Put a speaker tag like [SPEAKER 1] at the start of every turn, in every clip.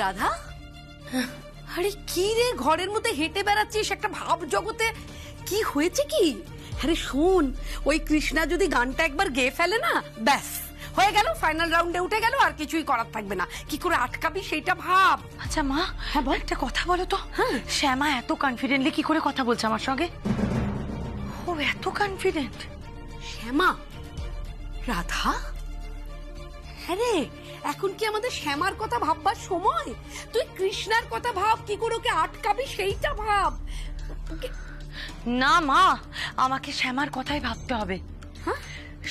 [SPEAKER 1] রাধা, আরে কি রে ঘরের মধ্যে হেঁটে বেড়াচ্ছিস একটা ভাব জগতে? কি হয়েছে কি? আরে শোন, ওই কৃষ্ণা যদি গানটা একবার গেয়ে ফেলে না, ব্যাস হয়ে গেল, ফাইনাল রাউন্ডে উঠে গেল, আর কিছুই করার থাকবে না। কি করে আটকাবি সেইটা ভাব।
[SPEAKER 2] আচ্ছা মা, হ্যাঁ বল, একটা কথা বলো তো, শ্যামা এত কনফিডেন্টলি কি করে কথা বলছে আমার সঙ্গে? ও এত কনফিডেন্ট?
[SPEAKER 1] শ্যামা? রাধা? হ্যাঁ রে, এখন কি আমাদের শ্যামার কথা ভাববার সময়? তুই কৃষ্ণার কথা ভাব, কি করে ওকে আটকাবি সেইটা ভাব।
[SPEAKER 2] না মা, আমাকে শ্যামার কথাই ভাবতে হবে।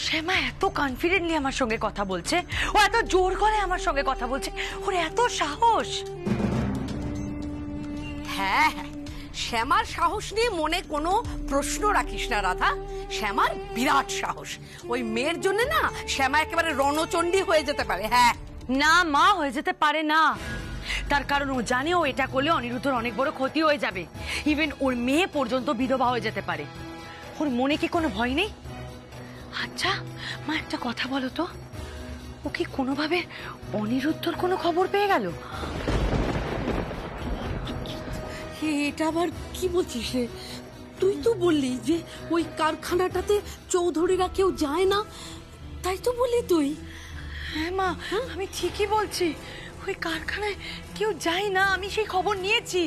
[SPEAKER 2] শ্যামা এত কনফিডেন্টলি আমার সঙ্গে কথা বলছে, ও এত জোর করে আমার সঙ্গে কথা বলছে, ওর এত সাহস।
[SPEAKER 1] হ্যাঁ হ্যাঁ, শ্যামার সাহস নিয়ে মনে কোনো প্রশ্ন রাখিস না রাধা। শ্যামার বিরাট সাহস। ওই মেয়ের জন্য না শ্যামা একেবারে রণচণ্ডী হয়ে যেতে পারে। হ্যাঁ
[SPEAKER 2] না মা, হয়ে যেতে পারে না। তার কারণ ও জানে ও এটা করলে অনিরুদ্ধর অনেক বড় ক্ষতি হয়ে যাবে, ইভেন ওর মেয়ে পর্যন্ত বিধবা হয়ে যেতে পারে। ওর মনে কি কোনো ভয় নেই? আচ্ছা মা, একটা কথা বলো তো, ও কি কোনোভাবে অনিরুদ্ধর কোনো খবর পেয়ে গেল?
[SPEAKER 1] এটা আবার কি বলছিস রে? তুই তো বললি যে ওই কারখানাটাতে চৌধুরীরা কেউ যায় না, তাই তো বললি তুই।
[SPEAKER 2] হ্যাঁ মা, আমি ঠিকই বলছি, ওই কারখানায় কেউ যায় না, আমি সেই খবর নিয়েছি।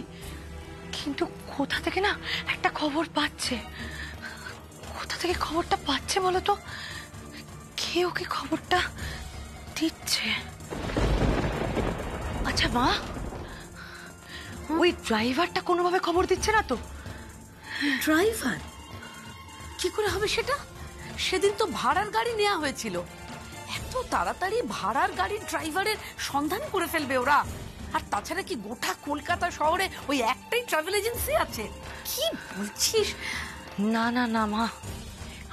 [SPEAKER 2] কিন্তু কোথা থেকে না একটা খবর পাচ্ছে। কোথা থেকে খবরটা পাচ্ছে বলো তো? কে ওকে খবরটা দিচ্ছে? আচ্ছা মা, ওই ড্রাইভারটা কোনোভাবে খবর দিচ্ছে না তো?
[SPEAKER 1] ড্রাইভার কি করে হবে সেটা? সেদিন তো ভাড়ার গাড়ি নেওয়া হয়েছিল। এত তাড়াতাড়ি ভাড়ার গাড়ির ড্রাইভারের সন্ধান করে ফেলবে ওরা? আর তাছাড়া কি গোটা কলকাতা শহরে ওই একটাই ট্রাভেল এজেন্সি আছে? কি বলছিস?
[SPEAKER 2] না না না মা,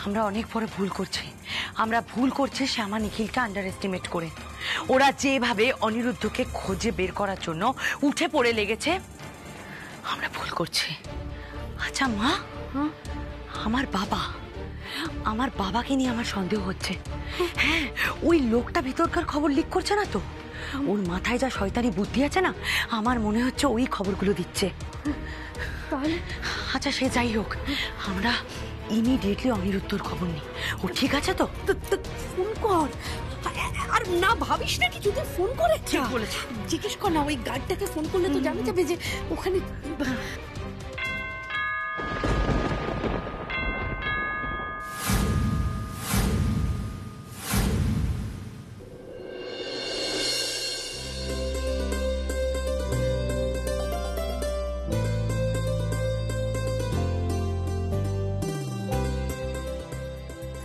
[SPEAKER 2] আমরা অনেক বড় ভুল করছি। আমরা ভুল করছি শ্যামা নিখিলকে আন্ডার এস্টিমেট করে। ওরা যেভাবে অনিরুদ্ধকে খোঁজে বের করার জন্য উঠে পড়ে লেগেছে, আমরা ভুল করছি। আচ্ছা মা, আমার বাবাকে নিয়ে আমার সন্দেহ হচ্ছে। হ্যাঁ, ওই লোকটা ভিতরকার খবর লিক করছে না তো? ওর মাথায় যা শয়তানি বুদ্ধি আছে না, আমার মনে হচ্ছে ওই খবরগুলো দিচ্ছে। আচ্ছা সে যাই হোক, আমরা ইমিডিয়েটলি অনিরুদ্ধর খবর নিই। ও ঠিক আছে তো?
[SPEAKER 1] ফোন কর। আর না ভাবিস না কিছু, তুই ফোন করে জিজ্ঞেস কর না, ওই গার্ডটাকে ফোন করলে তো জানা যাবে যে ওখানে।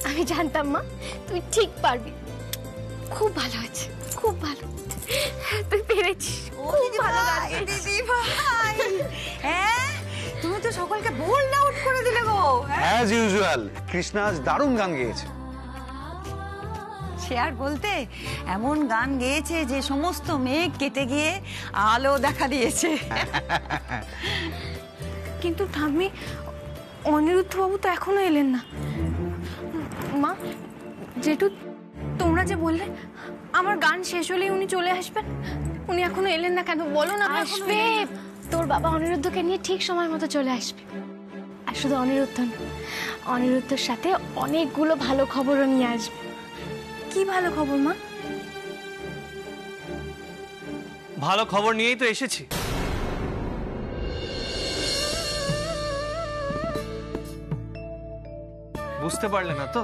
[SPEAKER 3] আমি জানতাম মা তুই ঠিক পারবি। খুব ভালো হয়েছে, খুব ভালো, তুই পেরেছিস। খুব ভালো
[SPEAKER 4] দিদি ভাই, হ্যাঁ তুমি তো সকলকে বোল্ড আউট করে দিলে গো।
[SPEAKER 5] অ্যাজ ইউজুয়াল কৃষ্ণা আজ দারুণ গান গেয়েছে।
[SPEAKER 4] সে আর বলতে, এমন গান গেয়েছে যে সমস্ত মেঘ কেটে গিয়ে আলো দেখা দিয়েছে।
[SPEAKER 3] কিন্তু ঠাম্মি, অনিরুদ্ধ বাবু তো এখনো এলেন না। মা, জেঠু তোমরা যে বললে আমার গান শেষ হলেই উনি চলে আসবেন, উনি এখনো এলেন না কেন বলো না? আসবে, তোর বাবা অনিরুদ্ধকে নিয়ে ঠিক সময় মতো চলে আসবে। আর শুধু অনিরুদ্ধ না, অনিরুদ্ধের সাথে অনেকগুলো ভালো খবরও নিয়ে আসবে। কি ভালো খবর মা?
[SPEAKER 6] ভালো খবর নিয়েই তো এসেছি। বুঝতে পারলে না তো?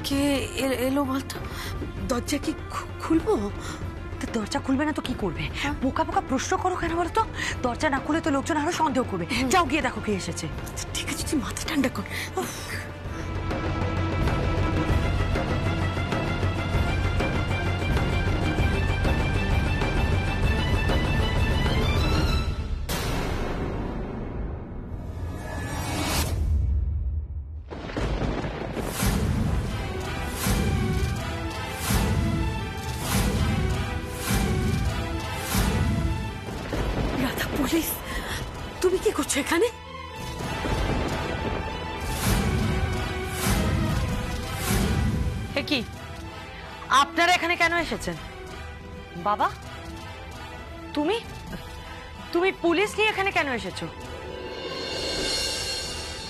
[SPEAKER 1] কে এলো বলতো? দরজা কি খুলবো?
[SPEAKER 2] তো দরজা খুলবে না তো কি করবে? বোকা বোকা প্রশ্ন করো কেন বলো তো? দরজা না খুলে তো লোকজন আরো সন্দেহ করবে। যাও গিয়ে দেখো কে এসেছে।
[SPEAKER 1] ঠিক আছে, তুই মাথা ঠান্ডা কর। রাধা, পুলিশ, তুমি কি করছো এখানে?
[SPEAKER 2] কি আপনারা এখানে কেন এসেছেন? বাবা, তুমি তুমি পুলিশ নিয়ে এখানে কেন এসেছো?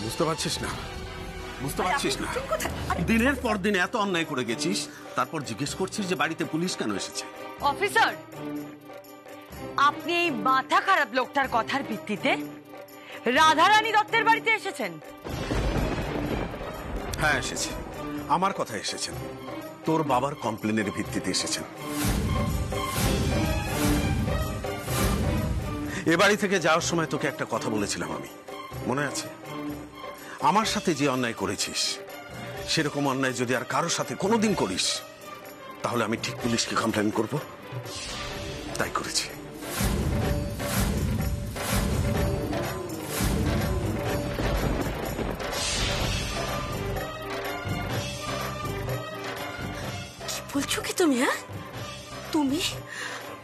[SPEAKER 7] বুঝতে পারছিস না? দিনের পর দিন এত অন্যায় করে গেছিস, তারপর জিজ্ঞেস করছিস যে বাড়িতে পুলিশ কেন এসেছে?
[SPEAKER 2] অফিসার, আপনি এই মাথা খারাপ লোকটার কথার ভিত্তিতে রাধারানী দত্তের বাড়িতে এসেছেন?
[SPEAKER 7] হ্যাঁ এসেছে, আমার কথা এসেছেন। তোর বাবার কমপ্লেনের ভিত্তিতে এসেছেন। এ বাড়ি থেকে যাওয়ার সময় তোকে একটা কথা বলেছিলাম আমি, মনে আছে? আমার সাথে যে অন্যায় করেছিস সেরকম অন্যায় যদি আর কারোর সাথে কোনোদিন করিস তাহলে আমি ঠিক পুলিশকে কমপ্লেন করব। তাই করেছি।
[SPEAKER 1] বলছো কি তুমি? হ্যাঁ, তুমি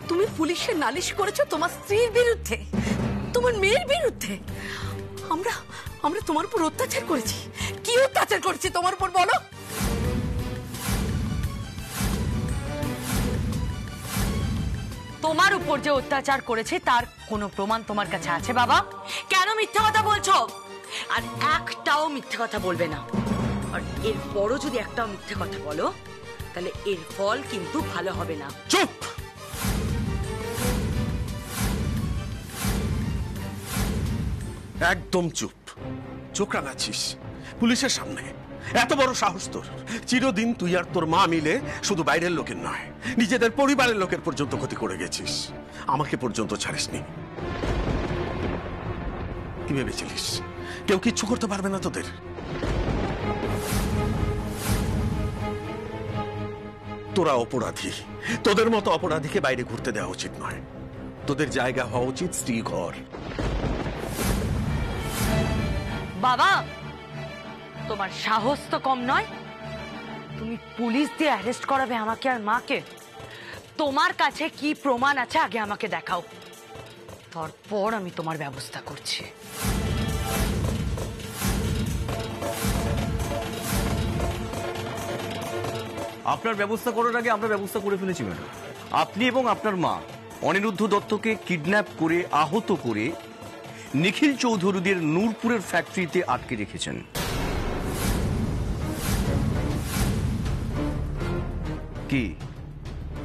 [SPEAKER 1] তুমি পুলিশে নালিশ করেছো তোমার স্ত্রীর বিরুদ্ধে, তোমার মেয়ের বিরুদ্ধে? আমরা আমরা তোমার উপর অত্যাচার করেছি। কি অত্যাচার করেছি তোমার উপর বলো?
[SPEAKER 2] তোমার উপর যে অত্যাচার করেছে তার কোনো প্রমাণ তোমার কাছে আছে বাবা? কেন মিথ্যা কথা বলছো? আর একটাও মিথ্যা কথা বলবে না। আর এরপরও যদি একটাও মিথ্যা কথা বলো তাহলে এর ফল কিন্তু ভালো হবে না।
[SPEAKER 7] চুপ! একদম চুপ। চোখ রাঙাচ্ছিস পুলিশের সামনে? এত বড় সাহস তোর! চিরদিন তুই আর তোর মা মিলে শুধু বাইরের লোকের নয়, নিজেদের পরিবারের লোকের পর্যন্ত ক্ষতি করে গেছিস। আমাকে পর্যন্ত ছাড়িসনি। কি ভেবেছিলিস কেউ কিচ্ছু করতে পারবে না তোদের? তোরা অপরাধী। তোদের মতো অপরাধীকে বাইরে ঘুরতে দেওয়া উচিত নয়। তোদের জায়গা হওয়া উচিত স্ত্রী ঘর।
[SPEAKER 2] বাবা, তোমার সাহস তো কম নয়। তুমি পুলিশ দিয়ে অ্যারেস্ট করাবে আমাকে আর মাকে? তোমার কাছে কি প্রমাণ আছে আগে আমাকে দেখাও, তারপর আমি তোমার ব্যবস্থা করছি।
[SPEAKER 8] আপনার ব্যবস্থা করার আগে আমরা ব্যবস্থা করে ফেলেছি ম্যাডাম। আপনি এবং আপনার মা অনিরুদ্ধ দত্তকে কিডন্যাপ করে আহত করে নিখিল চৌধুরীদের নূরপুরের ফ্যাক্টরিতে আটকে রেখেছেন। কি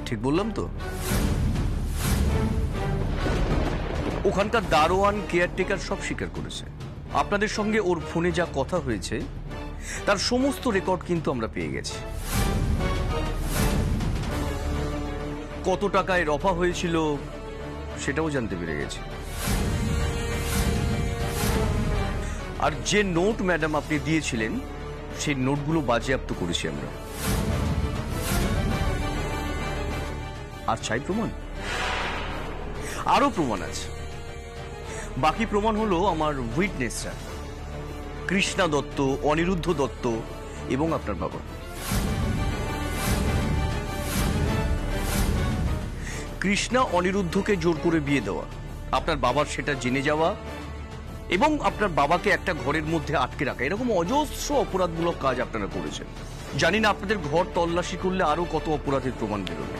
[SPEAKER 8] ঠিক বললাম তো? ওখানকার দারোয়ান, কেয়ারটেকার সব স্বীকার করেছে। আপনাদের সঙ্গে ওর ফোনে যা কথা হয়েছে তার সমস্ত রেকর্ড কিন্তু আমরা পেয়ে গেছি। কত টাকায় রফা হয়েছিল সেটাও জানতে পেরে গেছি। আর যে নোট ম্যাডাম আপনি দিয়েছিলেন সেই নোটগুলো বাজেয়াপ্ত করেছি আমরা। আর চাই প্রমাণ? আরো প্রমাণ আছে। বাকি প্রমাণ হলো আমার উইটনেসরা কৃষ্ণা দত্ত, অনিরুদ্ধ দত্ত এবং আপনার বাবা। কৃষ্ণা অনিরুদ্ধকে জোর করে বিয়ে দেওয়া, আপনার বাবার সেটা জেনে যাওয়া এবং আপনার বাবাকে একটা ঘরের মধ্যে আটকে রাখা, এরকম অজস্র অপরাধমূলক কাজ আপনারা করেছেন। জানি না আপনাদের ঘর তল্লাশি করলে আরো কত অপরাধের প্রমাণ বেরোবে।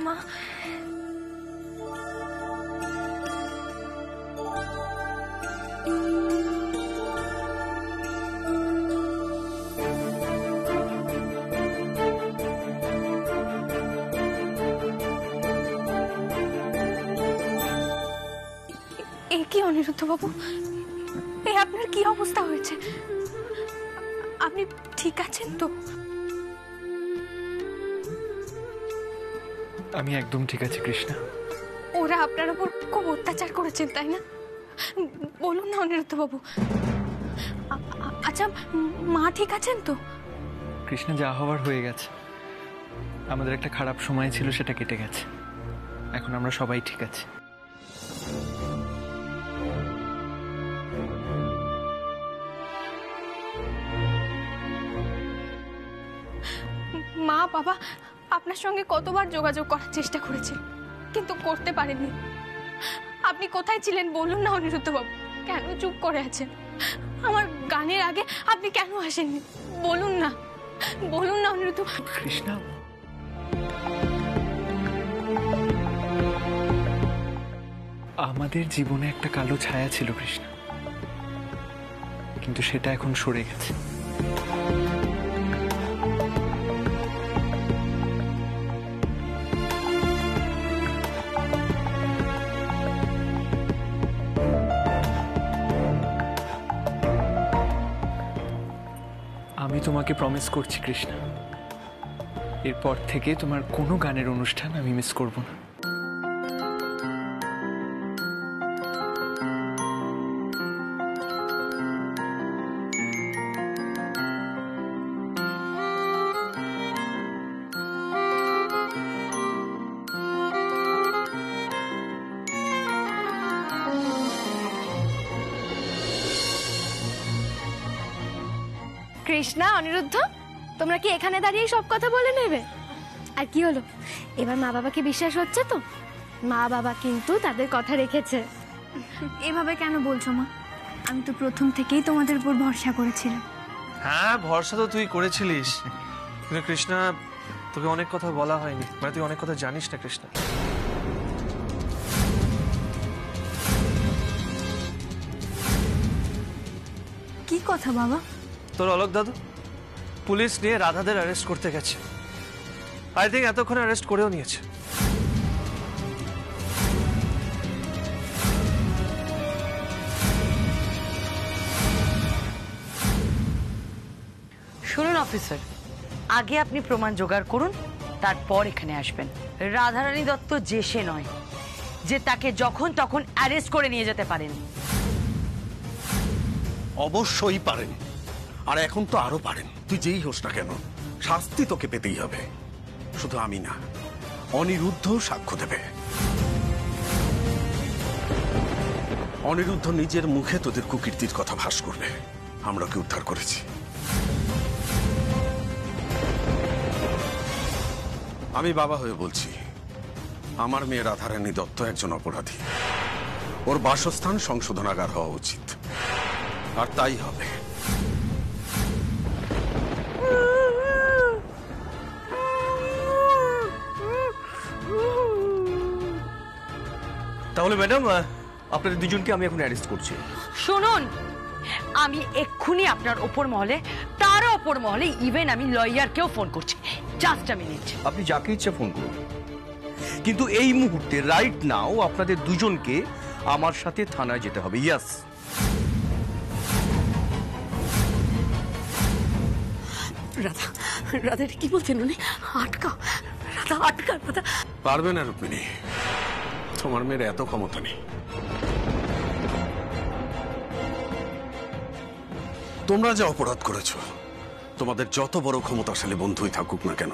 [SPEAKER 3] মা, কি অনিরুদ্ধ বাবু, এই আপনার কি অবস্থা হয়েছে? আপনি ঠিক আছেন তো?
[SPEAKER 6] আমি একদম ঠিক আছি কৃষ্ণা।
[SPEAKER 3] ওরা আপনার উপর খুব অত্যাচার করেছেন তাই না? বলুন না অনিরুদ্ধ বাবু। আচ্ছা, মা ঠিক আছেন তো?
[SPEAKER 6] কৃষ্ণা, যা হওয়ার হয়ে গেছে। আমাদের একটা খারাপ সময় ছিল, সেটা কেটে গেছে। এখন আমরা সবাই ঠিক আছি।
[SPEAKER 3] মা বাবা আপনার সঙ্গে কতবার যোগাযোগ করার চেষ্টা করেছিল, কিন্তু করতে পারেননি। আপনি কোথায় ছিলেন বলুন না অনিরুদ্ধ বাবু? কেন চুপ করে আছেন? আমার গানের আগে আপনি কেন আসেননি? বলুন না, বলুন না অনিরুদ্ধ।
[SPEAKER 6] কৃষ্ণা, আমাদের জীবনে একটা কালো ছায়া ছিল কৃষ্ণা, কিন্তু সেটা এখন সরে গেছে। আমি তোমাকে প্রমিস করছি কৃষ্ণা, এরপর থেকে তোমার কোনো গানের অনুষ্ঠান আমি মিস করব না।
[SPEAKER 3] কৃষ্ণা, অনিরুদ্ধ, তোমরা কি এখানে দাঁড়িয়ে সব কথা বলে নেবে? আর কি হলো, এবার মা বাবাকে বিশ্বাস হচ্ছে তো? মা বাবা কিন্তু তাদের কথা রেখেছে। এভাবে কেন বলছো মা? আমি তো প্রথম থেকেই তোমাদের উপর ভরসা করেছিলাম।
[SPEAKER 6] হ্যাঁ, ভরসা তো তুই করেছিলিস, কিন্তু কৃষ্ণা, তোকে অনেক কথা বলা হয়নি। মানে তুই অনেক কথা জানিস না কৃষ্ণা।
[SPEAKER 3] কি কথা বাবা?
[SPEAKER 6] তোর অলোক দাদু পুলিশ নিয়ে রাধাদের অ্যারেস্ট করতে গেছে। আই থিঙ্ক এতক্ষণে অ্যারেস্ট করেও নিয়েছে।
[SPEAKER 2] শুনুন অফিসার, আগে আপনি প্রমাণ জোগাড় করুন, তারপর এখানে আসবেন। রাধারানী দত্ত যে সে নয় যে তাকে যখন তখন অ্যারেস্ট করে নিয়ে যেতে পারেন।
[SPEAKER 7] অবশ্যই পারেন, আর এখন তো আরো পারেন। তুই যেই হোস না কেন, শাস্তি তোকে পেতেই হবে। শুধু আমি না, অনিরুদ্ধ সাক্ষ্য দেবে। অনিরুদ্ধ নিজের মুখে তোদের কুকীর্তির কথা ভাস করবে। আমরা কি উদ্ধার করেছি। আমি বাবা হয়ে বলছি, আমার মেয়ে রাধারানী দত্ত একজন অপরাধী। ওর বাসস্থান সংশোধনাগার হওয়া উচিত, আর তাই হবে।
[SPEAKER 8] তাহলে ম্যাডাম, আপনাদের দুজনকে আমি এখন অ্যারেস্ট করছি।
[SPEAKER 2] শুনুন, আমি এক্ষুনি আপনার ওপর মহলে, তারও ওপর মহলে, ইভেন আমি লয়ারকেও ফোন করছি। Just a minute.
[SPEAKER 8] আপনি যাকে ইচ্ছা ফোন করুন, কিন্তু এই মুহূর্তে রাইট নাও আপনাদের দুজনকে আমার সাথে থানায় যেতে হবে। ইয়াস।
[SPEAKER 1] রাধা, রাধা এটা কি বলছেন উনি? আটকা রাধা, আটকা রাধা।
[SPEAKER 7] পারবে না রুক্মিণী, তোমার মেয়ের এত ক্ষমতা নেই। তোমরা যা অপরাধ করেছো, তোমাদের যত বড় ক্ষমতাশালী বন্ধুই থাকুক না কেন,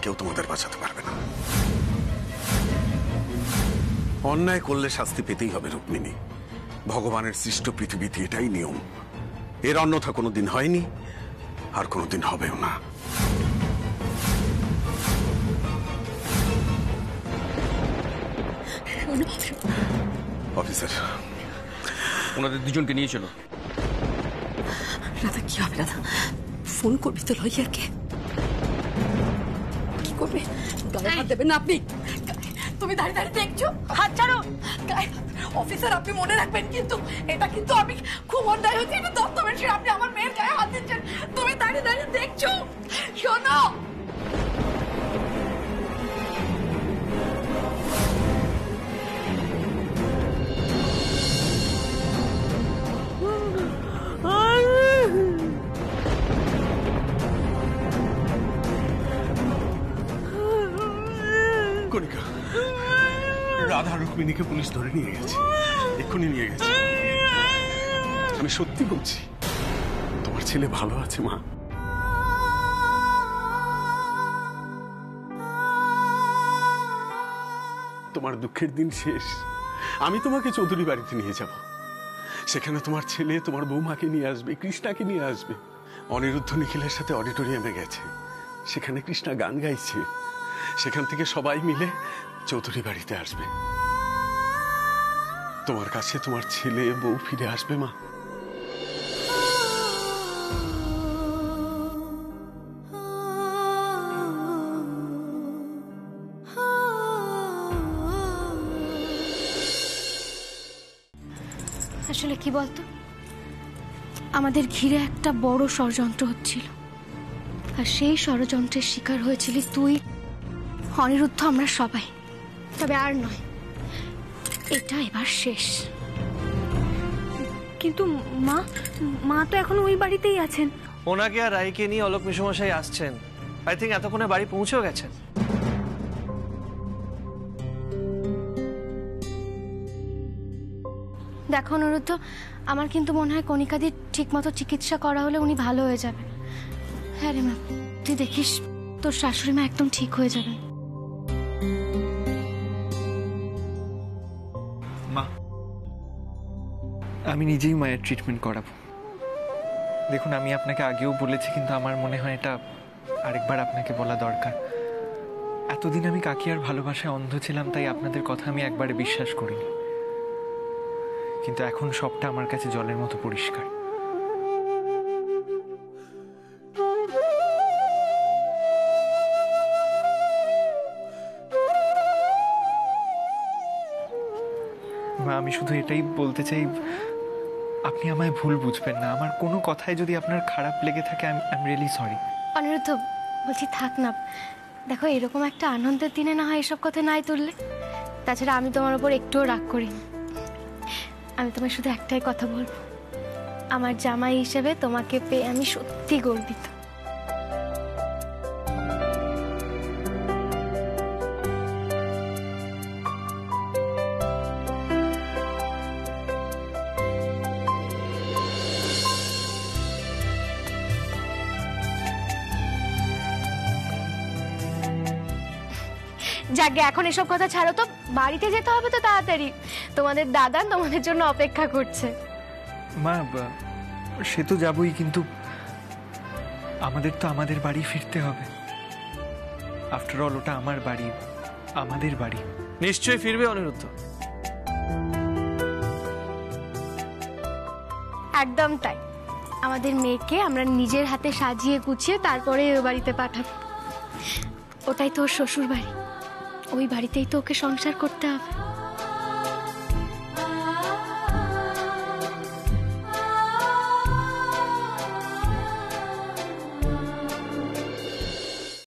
[SPEAKER 7] কেউ তোমাদের বাঁচাতে পারবে না। অন্যায় করলে শাস্তি পেতেই হবে রুক্মিণী। ভগবানের সৃষ্ট পৃথিবীতে এটাই নিয়ম। এর অন্যথা কোনোদিন হয়নি, আর কোনোদিন হবেও না। অফিসার,
[SPEAKER 8] ওনাদের দুজনকে নিয়ে চলো।
[SPEAKER 1] রাধা, কি হবে রাধা? ফোন করবি তো লয়ারকে? কি করবে? গায়ে হাত দেবেন না আপনি। তুমি দাঁড়িয়ে দাঁড়িয়ে দেখছো? হাত ছাড়ো। অফিসার, আপনি মনে রাখবেন কিন্তু, এটা কিন্তু আমি খুব অন্যায় হচ্ছে। এটা দত্তবেশী, আপনি আমার মেয়ের গায়ে হাত দিচ্ছেন। তুমি দাঁড়িয়ে দাঁড়িয়ে দেখছো? শোনো,
[SPEAKER 7] কণিকা, রাধা রুক্মিণীকে পুলিশ ধরে নিয়ে গেছে, এক্ষুনি নিয়ে গেছে। আমি সত্যি বলছি, তোমার ছেলে ভালো আছে মা। তোমার দুঃখের দিন শেষ। আমি তোমাকে চৌধুরী বাড়িতে নিয়ে যাব, সেখানে তোমার ছেলে তোমার বৌমাকে নিয়ে আসবে, কৃষ্ণাকে নিয়ে আসবে। অনিরুদ্ধ নিখিলের সাথে অডিটোরিয়ামে গেছে, সেখানে কৃষ্ণা গান গাইছে, সেখান থেকে সবাই মিলে চৌধুরী বাড়িতে আসবে। তোমার কাছে তোমার ছেলে বউ ফিরে আসবে মা।
[SPEAKER 3] আসলে কি বলতো, আমাদের ঘিরে একটা বড় ষড়যন্ত্র হচ্ছিল, আর সেই ষড়যন্ত্রের শিকার হয়েছিলিস তুই, অনিরুদ্ধ, আমরা সবাই। তবে আর নয়, এটা এবার শেষ। কিন্তু মা মা তো এখন ওই বাড়িতেই আছেন।
[SPEAKER 6] ওনাকে আর রায়কে নিয়ে অলোক মিশমশাই আসছেন। আই থিঙ্ক এতক্ষণে বাড়ি পৌঁছেও গেছেন।
[SPEAKER 3] দেখো অনিরুদ্ধ, আমার কিন্তু মনে হয় কণিকাদির ঠিক মতো চিকিৎসা করা হলে উনি ভালো হয়ে যাবে। হ্যাঁ রে মা, তুই দেখিস তোর শাশুড়ি মা একদম ঠিক হয়ে যাবে।
[SPEAKER 6] মা, আমি নিজেই মায়ের ট্রিটমেন্ট করাবো। দেখুন, আমি আপনাকে আগেও বলেছি, কিন্তু আমার মনে হয় এটা আরেকবার আপনাকে বলা দরকার। এতদিন আমি কাকিয়ার ভালোবাসায় অন্ধ ছিলাম, তাই আপনাদের কথা আমি একবারে বিশ্বাস করিনি। কিন্তু এখন সবটা আমার কাছে জলের মতো পরিষ্কার। মা, আমি শুধু এটাই বলতে চাই, আপনি আমায় ভুল বুঝবেন না। আমার কোনো কথায় যদি আপনার খারাপ লেগে থাকে, I am really sorry.
[SPEAKER 3] Aniruddha, বলছি থাক না। দেখো, এরকম একটা আনন্দের দিনে না হয় এসব কথা নাই তুললে। তাছাড়া আমি তোমার ওপর একটুও রাগ করিনি। আমি তোমায় শুধু একটাই কথা বলবো, আমার জামাই হিসেবে তোমাকে পেয়ে আমি সত্যি গর্বিত। যাকে এখন এসব কথা ছাড়ো তো, বাড়িতে যেতে হবে তো তাড়াতাড়ি। তোমাদের দাদা তোমাদের জন্য অপেক্ষা করছে।
[SPEAKER 6] মা, সে তো যাবই, কিন্তু আমাদের তো আমাদের বাড়ি ফিরতে হবে। আফটার অল ওটা আমার বাড়ি, আমাদের বাড়ি। নিশ্চয়ই ফিরবে অনিরুদ্ধ।
[SPEAKER 3] একদম তাই। আমাদের মেয়েকে আমরা নিজের হাতে সাজিয়ে গুছিয়ে তারপরে ওই বাড়িতে পাঠাবো। ওটাই তো ওর শ্বশুর বাড়ি, ওই বাড়িতেই তো ওকে সংসার করতে হবে।